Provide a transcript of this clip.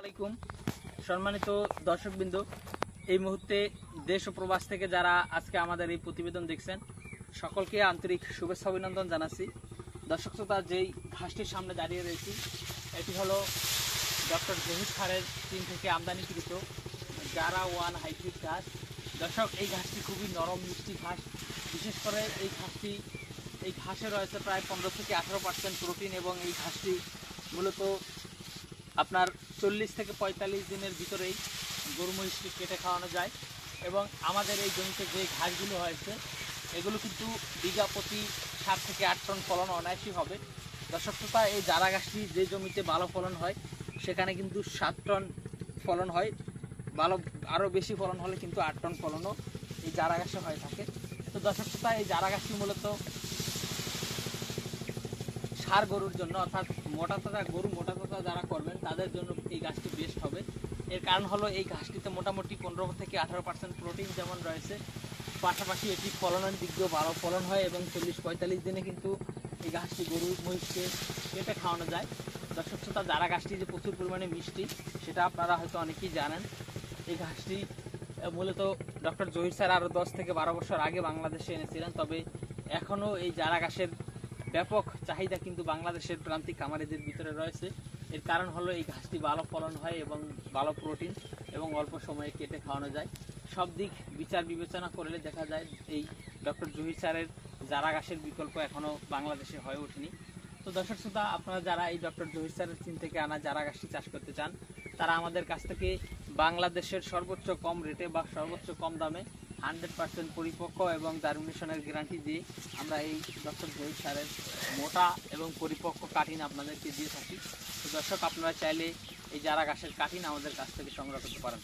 আলাইকুম সম্মানিত দর্শকবৃন্দ, এই মুহূর্তে দেশ ও প্রবাস থেকে যারা আজকে আমাদের এই প্রতিবেদন দেখছেন সকলকে আন্তরিক শুভেচ্ছা অভিনন্দন জানাচ্ছি। দর্শক শ্রোতা, যেই ঘাসটির সামনে দাঁড়িয়ে রয়েছি এটি হলো ডক্টর জহির স্যারের চীন থেকে আমদানিকৃত জারা ওয়ান হাইব্রিড ঘাস। দর্শক, এই ঘাসটি খুবই নরম মিষ্টি ঘাস। বিশেষ করে এই ঘাসে রয়েছে প্রায় 15 থেকে 18% প্রোটিন এবং এই ঘাসটি মূলত আপনার 40 থেকে 45 দিনের ভিতরেই গরু মহিষকে কেটে খাওয়ানো যায়। এবং আমাদের এই জমিতে যে ঘাসগুলো হয়েছে এগুলো কিন্তু বিঘা প্রতি 7 থেকে 8 টন ফলন অনায়াসই হবে। দর্শক শ্রোতা, এই জারা ঘাসটি যে জমিতে ভালো ফলন হয় সেখানে কিন্তু 7 টন ফলন হয়, ভালো আরও বেশি ফলন হলে কিন্তু 8 টন ফলনও এই জারা ঘাসে হয়ে থাকে। তো দর্শক শ্রোতা, এই জারা ঘাসটি মূলত ষাঁড় গরুর জন্য, অর্থাৎ মোটা তাজা যারা করবেন তাদের জন্য এই ঘাসটি বেস্ট হবে। এর কারণ হলো এই ঘাসটিতে মোটামুটি 15 থেকে 18% প্রোটিন যেমন রয়েছে, পাশাপাশি এটি ফলনের দিক দিয়েও ভালো ফলন হয় এবং 40-45 দিনে কিন্তু এই ঘাসটি গরু মহিষকে কেটে খাওয়ানো যায়। দর্শক শ্রোতা, জারা ঘাসটি যে প্রচুর পরিমাণে মিষ্টি সেটা আপনারা হয়তো অনেকেই জানেন। এই ঘাসটি মূলত ডক্টর জহির স্যার আরও 10 থেকে 12 বছর আগে বাংলাদেশে এনেছিলেন, তবে এখনও এই জারা ঘাসের ব্যাপক চাহিদা কিন্তু বাংলাদেশের প্রান্তিক খামারিদের ভিতরে রয়েছে। এর কারণ হলো এই ঘাসটি ভালো ফলন হয় এবং ভালো প্রোটিন এবং অল্প সময়ে কেটে খাওয়ানো যায়। সব দিক বিচার বিবেচনা করলে দেখা যায় এই ডক্টর জহির স্যারের জারা ঘাসের বিকল্প এখনও বাংলাদেশে হয়ে ওঠেনি। তো দর্শক শ্রোতা, আপনারা যারা এই ডক্টর জহির স্যারের চীন থেকে আনা জারা ঘাসটি চাষ করতে চান তারা আমাদের কাছ থেকে বাংলাদেশের সর্বোচ্চ কম রেটে বা সর্বোচ্চ কম দামে 100% পরিপক্ক এবং জার্মিনেশনের গ্যারান্টি দিয়ে আমরা এই ডক্টর জহির স্যারের মোটা এবং পরিপক্ক কাঠিন আপনাদেরকে দিয়ে থাকি। তো দর্শক, আপনারা চাইলে এই জারা ঘাসের কাঠিন আমাদের কাছ থেকে সংগ্রহ করতে পারেন।